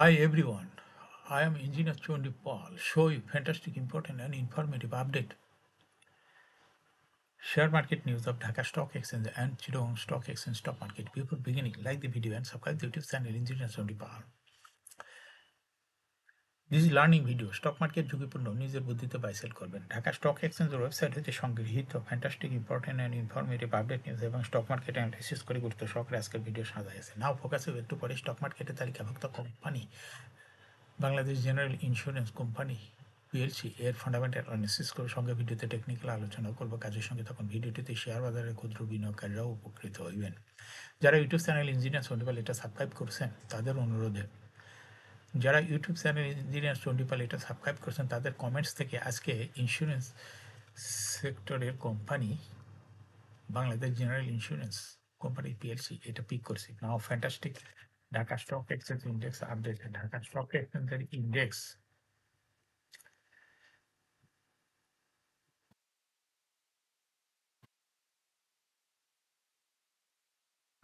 Hi everyone, I am Engineer Chondi Paul, show you fantastic, important and informative update. Share market news of Dhaka Stock Exchange and Chittagong Stock Exchange stock market. Before beginning, like the video and subscribe the YouTube channel Engineer Chondi Paul. This is learning video. Stock market ঝুঁকিপূর্ণ নিজের বুদ্ধিতে buy sell করবেন। Dhaka stock এক্সচেঞ্জের website হতে সংগৃহীত fantastic important and informative update news এবং stock market analysis করে গুরুত্ব সহকারে আজকের ভিডিও সাজাইছে। নাও ফোকাস একটু পরে স্টক মার্কেটের তালিকাভুক্ত company Bangladesh general insurance company PLC এর ফান্ডামেন্টাল অ্যানালিসিস করে সঙ্গে ভিডিওতে টেকনিক্যাল আলোচনা করব। কাজের সঙ্গে তখন ভিডিওটিতে শেয়ার বাজারের ক্ষুদ্র বিনিয়োগকারীরাও উপকৃত হইবেন। যারা ইউটিউব চ্যানেল ইঞ্জিনিয়ার চন্ডিপাল এটা সাবস্ক্রাইব করছেন তাদের অনুরোধে, যারা ইউটিউব চ্যানেল ইঞ্জিনিয়ার চন্ডিপাল এটা সাবস্ক্রাইব করছেন তাদের কমেন্টস থেকে আজকে ইন্স্যুরেন্স সেক্টরের company Bangladesh general insurance company PLC এটা পিক করছি। Now fantastic Dhaka stock exchange index update. Dhaka stock এক্সচেঞ্জের ইন্ডেক্স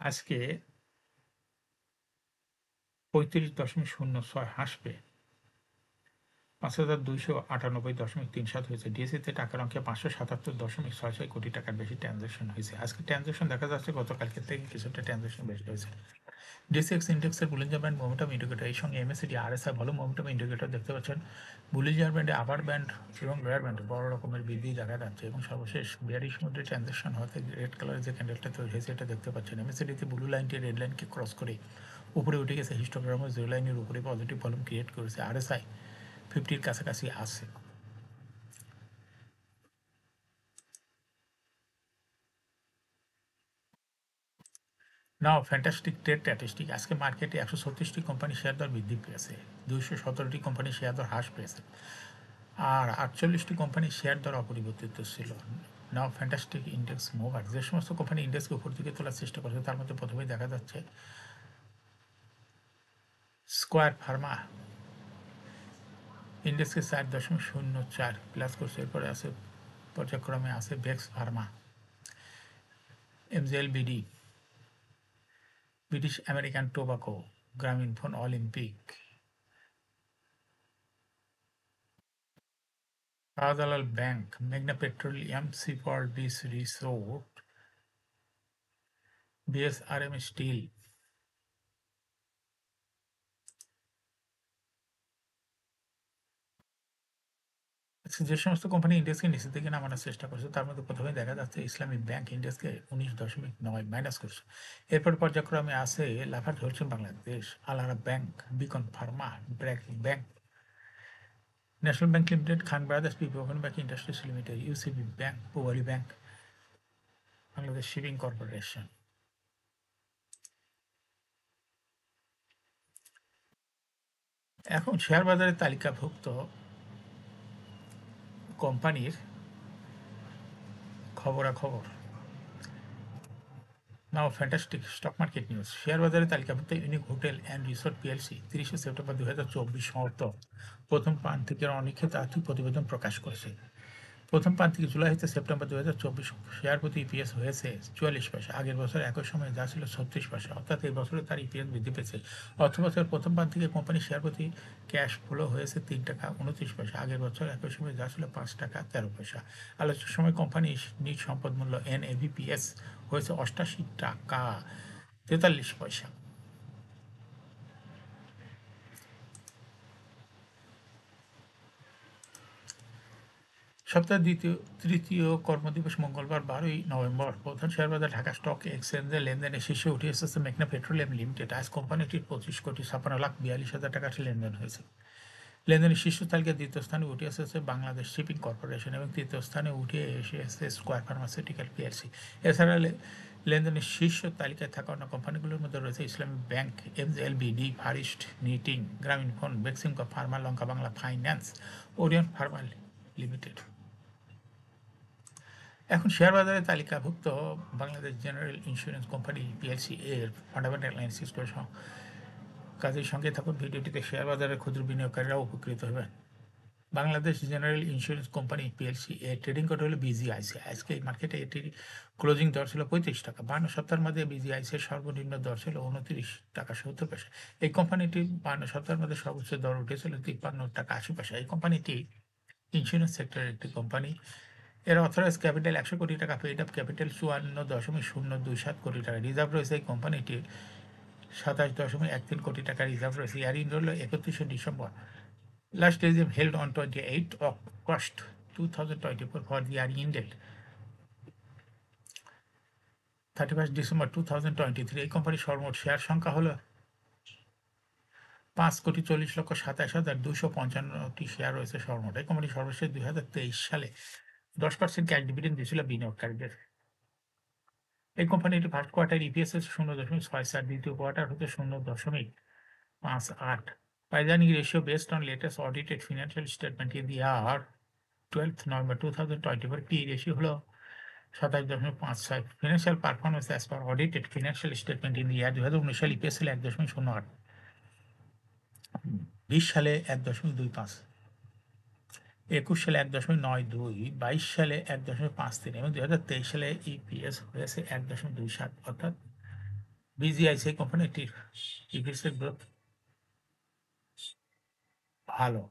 আজকে ৩৫.০৬ হাসবে, ৫,২৯৮.৩৭ হয়েছে। ডিএসইতে টাকার অঙ্কে ৫৭৭.৬৬ কোটি টাকার বেশি ট্রানজাকশন হয়েছে। আজকে ট্রানজাকশন দেখা যাচ্ছে গতকালকে থেকে কিছুটা ট্রানজাকশন বেশি হয়েছে। ডিএসএক্স ইন্ডেক্সের বুলিঞ্জার ব্যান্ড মোমেন্টাম ইন্ডিকেটর, এই সঙ্গে এমএসিডি আরএসআই ভালো মোমেন্টাম ইন্ডিকেটর দেখতে পাচ্ছেন। বুলিঞ্জার ব্যান্ডে আবার ব্যান্ড এবং লোয়ার ব্যান্ডে বড় রকমের বৃদ্ধি দেখা যাচ্ছে এবং সর্বশেষ বিয়ারিশ মধ্যে ট্রানজাকশন হতে রেড কালারের যে ক্যান্ডেলটা তৈরি হয়েছে এটা দেখতে পাচ্ছেন। এমএসিডিতে ব্লু লাইনটি রেড লাইনকে ক্রস করে উপরে উঠে গেছে, হিস্টোগ্রামে জিরো লাইনের উপরে পজিটিভ ভলিউম ক্রিয়েট করেছে। আরএসআই 50-র কাছাকাছি আছে। নাও ফ্যান্টাস্টিক ট্রেড স্ট্যাটিস্টিক। আজকে মার্কেটে 136টি কোম্পানি শেয়ার দর বৃদ্ধি পেয়েছে, 217টি কোম্পানি শেয়ার দর হ্রাস পেয়েছে আর 48টি কোম্পানির শেয়ার দর অপরিবর্তিত ছিল। নাও ফ্যান্টাস্টিক ইন্ডেক্স মুভার, যে সমস্ত কোম্পানি ইন্ডেক্সকে উপর দিকে তোলার চেষ্টা করছে তার মধ্যে প্রথমেই দেখা যাচ্ছে স্কোয়ার ফার্মা ইন্ডেক্সকে 4.04 প্লাস করছে। এরপরে আছে পর্যায়ক্রমে আছে Bex pharma, MJL BD, British American Tobacco, Grameen phone, Olympic, Shahjalal bank, মেঘনা petroleum, sea world beach resort, BSRM steel. যে সমস্ত কোম্পানি ইন্ডেক্সকে নিচের দিকে নামানোর চেষ্টা করছে তার মধ্যে প্রথমে দেখা যাচ্ছে ইসলামী ব্যাংক ইন্ডেক্সকে 19.9 মাইনাস করছে। এরপর পর্যায়ক্রমে আছে লাফার্জ হোলসেল বাংলাদেশ, আলারা bank, Beacon pharma, BRAC bank, national bank limited, Khan brothers, PP woven bag industries limited, UCB bank, Pubali bank, Bangladesh shipping corporation. এখন শেয়ার বাজারে তালিকাভুক্ত কোম্পানির খবরাখবর। Now fantastic stock market news. Share বাজারে তালিকাভুক্ত unique hotel and resort PLC 30 September 2024 সমাপ্ত প্রথম প্রান্তিকের অনিক্ষিত আর্থিক প্রতিবেদন প্রকাশ করেছে। প্রথম প্রান্তিক জুলাই হতে সেপ্টেম্বর 2024 শেয়ার প্রতি ইপিএস হয়েছে 44 পয়সা। আগের বছর একই সময় যা ছিল 36 পয়সা, অর্থাৎ এই বছরে তার ইপিএস বৃদ্ধি পেয়েছে। অর্থ বছরের প্রথম প্রান্তিকে কোম্পানির শেয়ার প্রতি ক্যাশ ফ্লো হয়েছে 3 টাকা 29 পয়সা। আগের বছর একই সময় যা ছিল 5 টাকা 13 পয়সা। আলোচনার সময় কোম্পানির নিজ সম্পদ মূল্য এনএভিপিএস হয়েছে 88 টাকা 43 পয়সা। সপ্তাহের তৃতীয় কর্মদিবস মঙ্গলবার 12ই নভেম্বর। প্রধান শেয়ারবাজার ঢাকা স্টক এক্সচেঞ্জে লেনদেনের শীর্ষে উঠে এসেছে মেঘনা পেট্রোলিয়াম লিমিটেড। আজ কোম্পানিটির 25,56,42,000 টাকার লেনদেন হয়েছে। লেনদেনের শীর্ষ তালিকায় দ্বিতীয় স্থানে উঠে এসেছে বাংলাদেশ শিপিং কর্পোরেশন এবং তৃতীয় স্থানে উঠে এসেছে স্কোয়ার ফার্মাসিউটিক্যাল পিএলসি। এছাড়া লেনদেনের শীর্ষ তালিকায় থাকা অন্য কোম্পানিগুলোর মধ্যে রয়েছে Islami bank, MJLBD, first knitting, Grameen phone, Beximco pharma, Lanka Bangla finance, Orion pharma limited. এখন শেয়ার বাজারে তালিকাভুক্ত Bangladesh general insurance company PLC এর ফান্ডামেন্টাল অ্যানালিসিস করে কাজের সঙ্গে থাকুন। ভিডিওটিতে শেয়ার বাজারের ক্ষুদ্র বিনিয়োগকারীরাও উপকৃত হবেন। Bangladesh general insurance company PLC এর ট্রেডিং কোড হলো বিজিআইসি। আজকে এই মার্কেটে এটির ক্লোজিং দর ছিল 35 টাকা। 52 সপ্তাহের মধ্যে বিজিআইসি এর সর্বনিম্ন দর ছিল 29 টাকা 70 পয়সা। এই কোম্পানিটি 52 সপ্তাহের মধ্যে সর্বোচ্চ দর উঠেছিল 53 টাকা 80 পয়সা। এই কোম্পানিটি ইন্স্যুরেন্স সেক্টরের একটি কোম্পানি। এর অথরাইজ ক্যাপিটাল 100 কোটি টাকা, পেইড আপ ক্যাপিটাল 54.027 কোটি টাকা। রিজার্ভ রয়েছে এই কোম্পানিটির 27.13 কোটি টাকা রিজার্ভ রয়েছে। ইয়ার ইন হলো 31শে December. Last regime held on 28th of August 2024 for the year ended 31st December 2023। এই কোম্পানির সর্বমোট শেয়ার সংখ্যা হলো 5,40,27,255টি শেয়ার রয়েছে সর্বমোট। এই কোম্পানি সর্বশেষ 2023 সালে 10% ক্যাশ ডিভিডেন্ড দিয়েছিল বিনিয়োগকারীদের। এই কোম্পানিটি ফার্স্ট কোয়ার্টার ইপিএস হচ্ছে 0.64, দ্বিতীয় কোয়ার্টার হচ্ছে 0.58। Pioneering ratio based on latest audited financial statement in the year 12th November 2024, P ratio হলো 27.56। Financial performance as per audited financial statement in the year 2019 সালে EPS ছিল 1.08, 20 সালে 1.25, 21 সালে 1.92, 22 সালে 1.53 এবং 2023 সালে ইপিএস হয়েছে 1.27। অর্থাৎ বিজিআইসি কোম্পানিটির ইপিএসের গ্রোথ ভালো।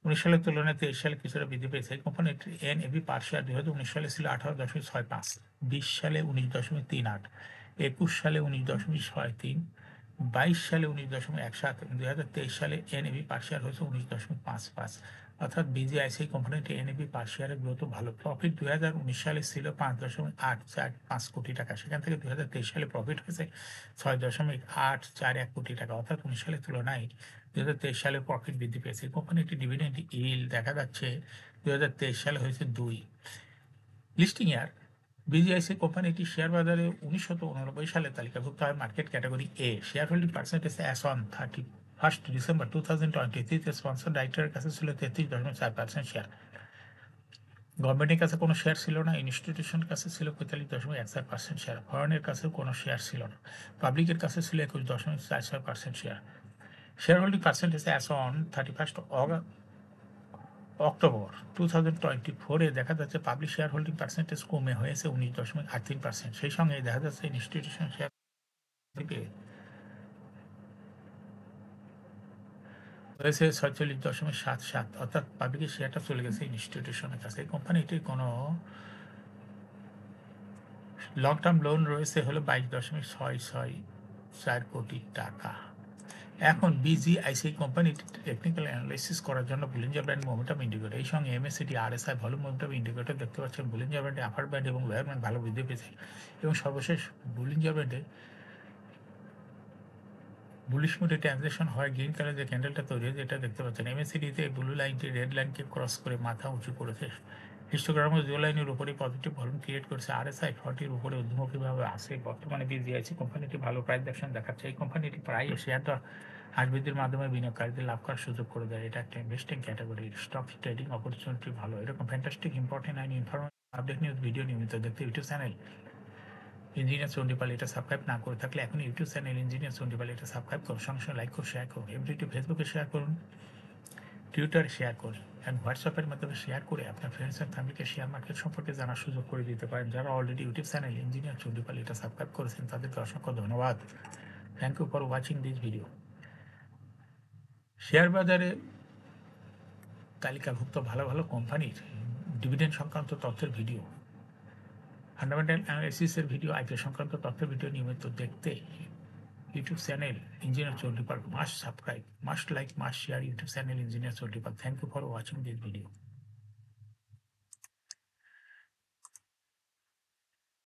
19 সালের তুলনায় 23 সালে কিছুটা বৃদ্ধি পেয়েছে। এই কোম্পানিটির এনএভি পার শেয়ার 2019 সালে ছিল 18.65, 20 সালে 19.38, 21 সালে 19.63, 22 সালে 19.17 এবং 2023 সালে এনএভি পার শেয়ার হয়েছে 19.55। অর্থাৎ বিজিআইসি কোম্পানিটি এনএভি পার শেয়ারের গ্রোথ ভালো। প্রফিট 2019 সালে ছিল 5.845 কোটি টাকা, সেখান থেকে 2023 সালে প্রফিট হয়েছে 6.841 কোটি টাকা। অর্থাৎ 19 সালের তুলনায় 2023 সালে প্রফিট বৃদ্ধি পেয়েছে। কোম্পানিটি ডিভিডেন্ড ইল্ড দেখা যাচ্ছে 2023 সালে হয়েছে 2। লিস্টিং ইয়ার বিজিআইসি কোম্পানিটি শেয়ার বাজারে 1989 সালে তালিকাভুক্ত হয় market category A. Share holding percentage as on 31 December 2023 sponsor ডাইরেক্টরের কাছে ছিল 33.4% শেয়ার। গভর্নমেন্টের কাছে কোনো শেয়ার ছিল না। ইনস্টিটিউশনের কাছে ছিল 45.14% শেয়ার। ফরেনের কাছেও কোনো শেয়ার ছিল না। পাবলিকের কাছে ছিল 21.44% share. Share holding percentage as on 31 October 2024 দেখা যাচ্ছে পাবলিক শেয়ার হোল্ডিং পার্সেন্টেজ কমে হয়েছে 19.83%। সেই সঙ্গে দেখা যাচ্ছে ইনস্টিটিউশন শেয়ার হয়েছে 46.77, অর্থাৎ পাবলিকের শেয়ারটা চলে গেছে ইনস্টিটিউশনের কাছে। এই কোম্পানিটির কোনো লং টার্ম লোন রয়েছে হলো 22.664 কোটি টাকা। এখন বিজিআইসি কোম্পানিটি টেকনিক্যাল অ্যানালাইসিস করার জন্য বুলিঞ্জার ব্যান্ড মোমেন্টাম ইন্ডিকেটর, এই সঙ্গে MSCD RSI volume momentum indicator দেখতে পাচ্ছেন। বুলিঞ্জার ব্যান্ডে আপার ব্যান্ড এবং লোয়ার ব্যান্ড ভালো বৃদ্ধি পেয়েছে এবং সর্বশেষ বুলিঞ্জার ব্যান্ডে বুলিশ মোডে ট্রানজেকশন হয় গ্রিন কালার যে ক্যান্ডেলটা তৈরি হয়েছে এটা দেখতে পাচ্ছেন। এমএসসিডিতে ব্লু লাইনটি রেড লাইনকে ক্রস করে মাথা উঁচু করেছে। হিস্টোগ্রামে জো লাইনের উপরে পজিটিভ ভলিউম ক্রিয়েট করেছে। আরএসআই 40-র উপরে ঊর্ধ্বমুখীভাবে আসে। বর্তমানে বিজিআইসি কোম্পানিটি ভালো প্রাইস অ্যাকশন দেখাচ্ছে। এই কোম্পানিটি প্রায় শেয়ার দর হ্রাস বৃদ্ধির মাধ্যমে বিনিয়োগকারীদের লাভ করার সুযোগ করে দেয়। এটা একটা investing category. Stock trading opportunity ভালো। এরকম fantastic important and informative update news video নিয়মিত দেখতে ইউটিউব চ্যানেল ইঞ্জিনিয়ার চণ্ডীপাল এটা সাবস্ক্রাইব না করে থাকলে এখন ইউটিউব চ্যানেল ইঞ্জিনিয়ার চণ্ডীপাল এটা সাবস্ক্রাইব করুন। সঙ্গে সঙ্গে লাইক করুন, শেয়ার করুন। এমনিটি ফেসবুকে শেয়ার করুন, টুইটারে শেয়ার করুন অ্যান্ড হোয়াটসঅ্যাপের মাধ্যমে শেয়ার করে আপনার ফ্রেন্ডস অ্যান্ড ফ্যামিলিকে শেয়ার মার্কেট সম্পর্কে জানার সুযোগ করে দিতে পারেন। যারা already YouTube channel engineer Chandipal এটা সাবস্ক্রাইব করেছেন তাদেরকে অসংখ্য ধন্যবাদ। Thank you for watching this video. Share বাজারে তালিকাভুক্ত ভালো ভালো কোম্পানির ডিভিডেন্ড সংক্রান্ত তথ্যের ভিডিও, ফান্ডামেন্টাল অ্যানালাইসিসের ভিডিও, আইপিও সংক্রান্ত তথ্যের ভিডিও নিয়মিত দেখতে YouTube channel engineer Chandipal must subscribe, must like, must share YouTube channel engineer Chandipal. Thank you for watching this video.